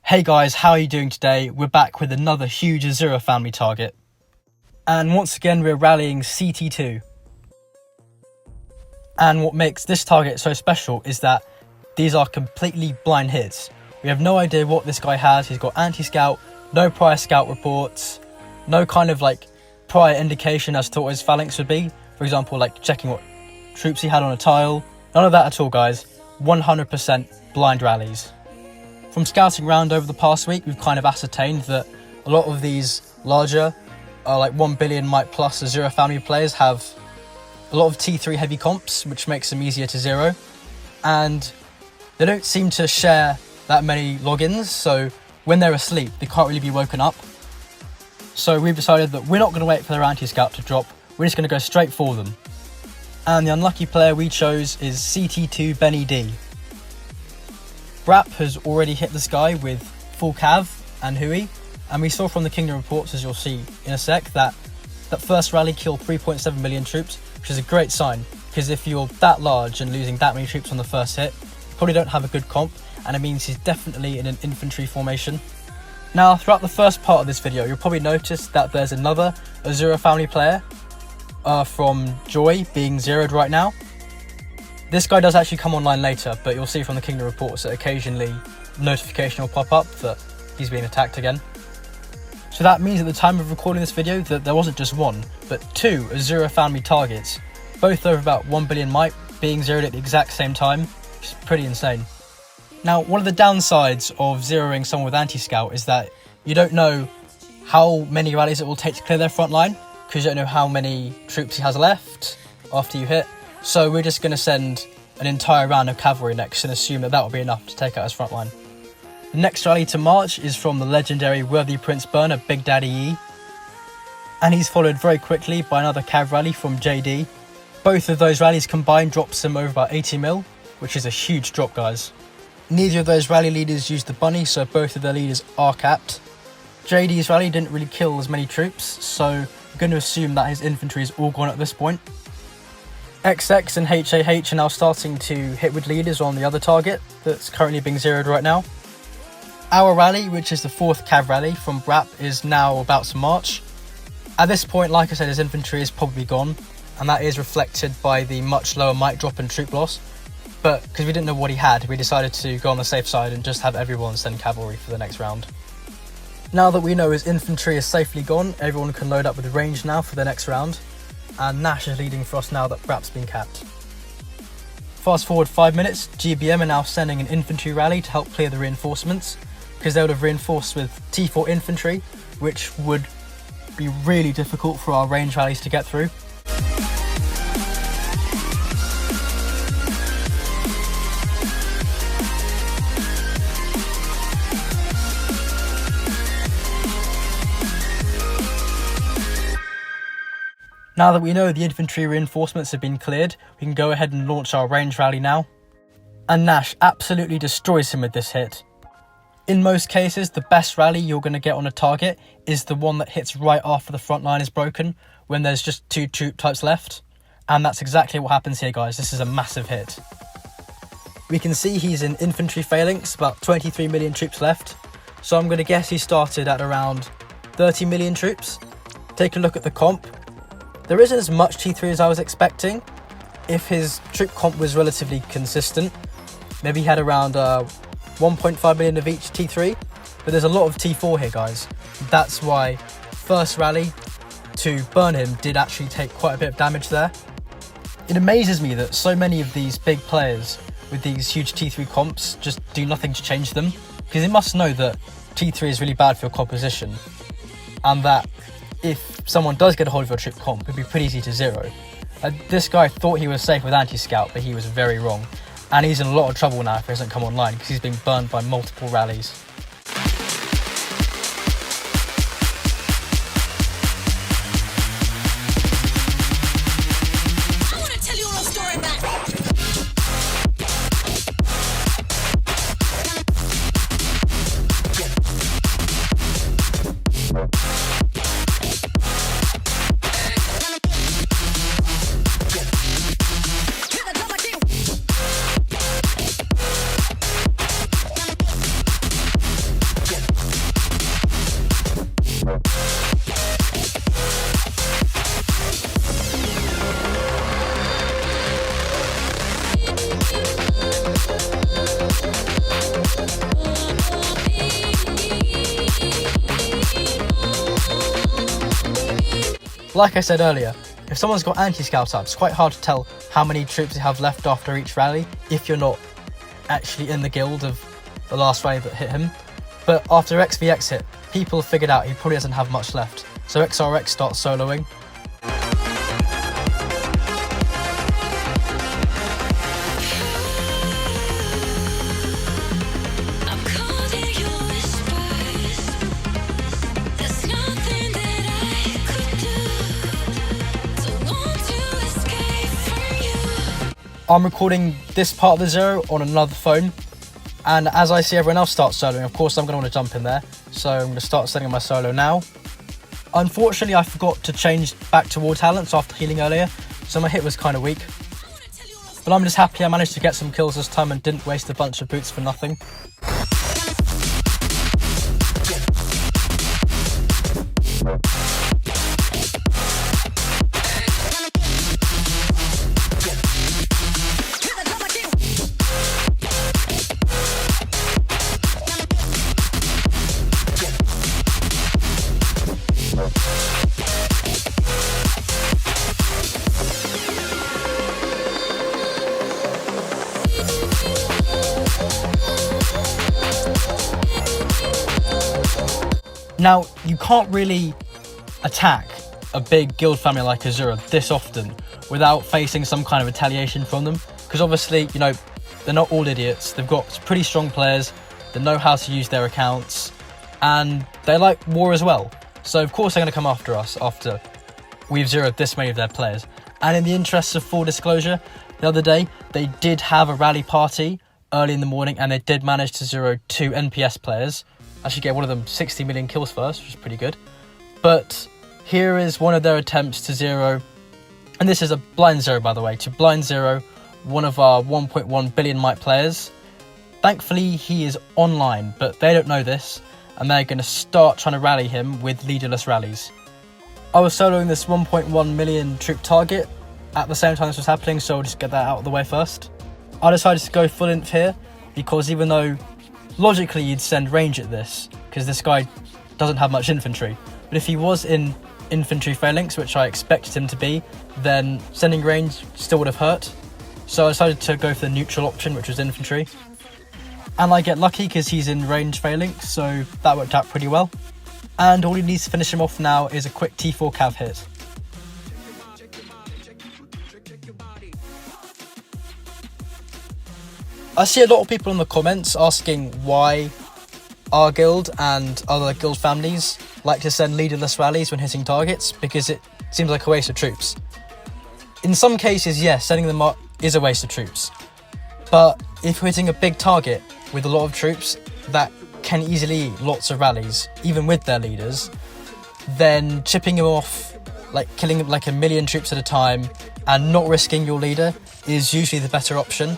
Hey guys, how are you doing today? We're back with another huge Asura family target. And once again we're rallying CT2. And what makes this target so special is that these are completely blind hits. We have no idea what this guy has. He's got anti-scout, no prior scout reports, no kind of prior indication as to what his phalanx would be. For example, checking what troops he had on a tile. None of that at all, guys. 100% blind rallies. From scouting around over the past week, we've kind of ascertained that a lot of these larger, 1 billion might plus Asura family players have a lot of T3 heavy comps, which makes them easier to zero. And they don't seem to share that many logins, so when they're asleep, they can't really be woken up. So we've decided that we're not going to wait for their anti-scout to drop, we're just going to go straight for them. And the unlucky player we chose is CT2 Benny D. Brap has already hit this guy with full cav and Hui, and we saw from the Kingdom reports, as you'll see in a sec, that first rally killed 3.7 million troops, which is a great sign, because if you're that large and losing that many troops on the first hit, you probably don't have a good comp, and it means he's definitely in an infantry formation. Now, throughout the first part of this video, you'll probably notice that there's another Asura family player from Joy being zeroed right now. This guy does actually come online later, but you'll see from the Kingdom reports that occasionally notification will pop up that he's being attacked again. So that means at the time of recording this video that there wasn't just one, but two Asura family targets, both over about 1 billion might, being zeroed at the exact same time, which is pretty insane. Now, one of the downsides of zeroing someone with anti-scout is that you don't know how many rallies it will take to clear their front line, because you don't know how many troops he has left after you hit. So we're just going to send an entire round of cavalry next and assume that will be enough to take out his front line. The next rally to march is from the legendary Worthy Prince Burner, Big Daddy E. And he's followed very quickly by another cav rally from JD. Both of those rallies combined drops him over about 80 mil, which is a huge drop, guys. Neither of those rally leaders used the bunny, so both of their leaders are capped. JD's rally didn't really kill as many troops, so I'm going to assume that his infantry is all gone at this point. XX and HAH are now starting to hit with leaders on the other target that's currently being zeroed right now. Our rally, which is the fourth cav rally from Brap, is now about to march. At this point, like I said, his infantry is probably gone, and that is reflected by the much lower might drop and troop loss. But because we didn't know what he had, we decided to go on the safe side and just have everyone send cavalry for the next round. Now that we know his infantry is safely gone, everyone can load up with range now for the next round. And Nash is leading for us now that Brap's been capped. Fast forward 5 minutes, GBM are now sending an infantry rally to help clear the reinforcements, because they would have reinforced with T4 infantry, which would be really difficult for our range rallies to get through. Now that we know the infantry reinforcements have been cleared, we can go ahead and launch our range rally now. And Nash absolutely destroys him with this hit. In most cases, the best rally you're going to get on a target is the one that hits right after the front line is broken, when there's just two troop types left. And that's exactly what happens here, guys. This is a massive hit. We can see he's in infantry phalanx, about 23 million troops left. So I'm going to guess he started at around 30 million troops. Take a look at the comp. There isn't as much T3 as I was expecting. If his troop comp was relatively consistent, maybe he had around 1.5 million of each T3, but there's a lot of T4 here, guys. That's why first rally to burn him did actually take quite a bit of damage there. It amazes me that so many of these big players with these huge T3 comps just do nothing to change them, because they must know that T3 is really bad for your composition, and that if someone does get a hold of your troop comp, it'd be pretty easy to zero. This guy thought he was safe with anti-scout, but he was very wrong. And he's in a lot of trouble now if he doesn't come online, because he's being burned by multiple rallies. I want to tell you all a story, man. like I said earlier, if someone's got anti-scout up, it's quite hard to tell how many troops they have left after each rally if you're not actually in the guild of the last rally that hit him. But after XVX hit, people figured out he probably doesn't have much left, so XRX starts soloing. I'm recording this part of the Zero on another phone, and as I see everyone else start soloing, of course I'm going to want to jump in there, so I'm going to start setting my solo now. Unfortunately, I forgot to change back to war talents after healing earlier, so my hit was kind of weak. But I'm just happy I managed to get some kills this time and didn't waste a bunch of boots for nothing. Now, you can't really attack a big guild family like Asura this often without facing some kind of retaliation from them, because obviously, you know, they're not all idiots. They've got pretty strong players that know how to use their accounts, and they like war as well. So of course they're going to come after us after we've zeroed this many of their players. And in the interests of full disclosure, the other day they did have a rally party early in the morning, and they did manage to zero 2 NPS players. Actually get one of them 60 million kills first, which is pretty good. But here is one of their attempts to zero, and this is a blind zero by the way, to blind zero one of our 1.1 billion might players. Thankfully he is online, but they don't know this, and they're going to start trying to rally him with leaderless rallies. I was soloing this 1.1 million troop target at the same time this was happening, so I'll just get that out of the way first. I decided to go full inf here, because even though logically you'd send range at this, because this guy doesn't have much infantry, but if he was in infantry phalanx, which I expected him to be, then sending range still would have hurt. So I decided to go for the neutral option, which was infantry. And I get lucky because he's in range phalanx, so that worked out pretty well. And all he needs to finish him off now is a quick T4 cav hit. I see a lot of people in the comments asking why our guild and other guild families like to send leaderless rallies when hitting targets, because it seems like a waste of troops. In some cases, yes, sending them up is a waste of troops. But if you're hitting a big target with a lot of troops that can easily eat lots of rallies, even with their leaders, then chipping them off, like killing like 1 million troops at a time and not risking your leader is usually the better option.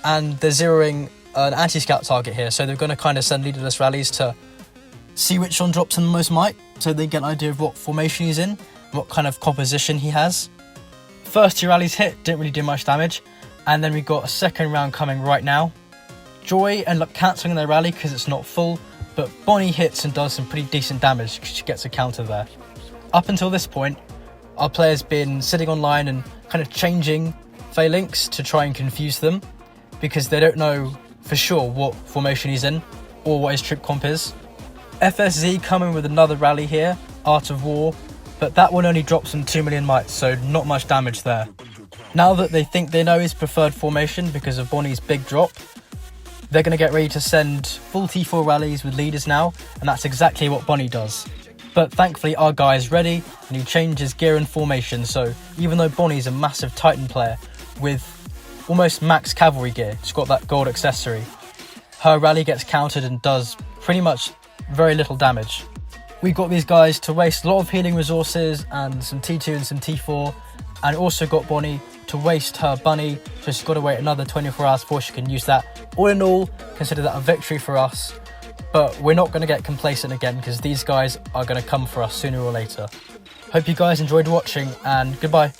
And they're zeroing an anti-scout target here, so they're going to kind of send leaderless rallies to see which one drops in the most might, so they get an idea of what formation he's in, what kind of composition he has. First 2 rallies hit, didn't really do much damage, and then we got a second round coming right now. Joy ended up cancelling their rally because it's not full, but Bonnie hits and does some pretty decent damage because she gets a counter there. Up until this point, our player's been sitting online and kind of changing phalanx to try and confuse them, because they don't know for sure what formation he's in or what his troop comp is. FSZ coming with another rally here, Art of War, but that one only drops them 2 million mites, so not much damage there. Now that they think they know his preferred formation because of Bonnie's big drop, they're going to get ready to send full T4 rallies with leaders now, and that's exactly what Bonnie does. But thankfully our guy is ready, and he changes gear and formation, so even though Bonnie's a massive Titan player with almost max cavalry gear, she's got that gold accessory, her rally gets countered and does pretty much very little damage. We got these guys to waste a lot of healing resources and some T2 and some T4, and also got Bonnie to waste her bunny, so she's got to wait another 24 hours before she can use that. All in all, consider that a victory for us, but we're not going to get complacent again because these guys are going to come for us sooner or later. Hope you guys enjoyed watching, and goodbye.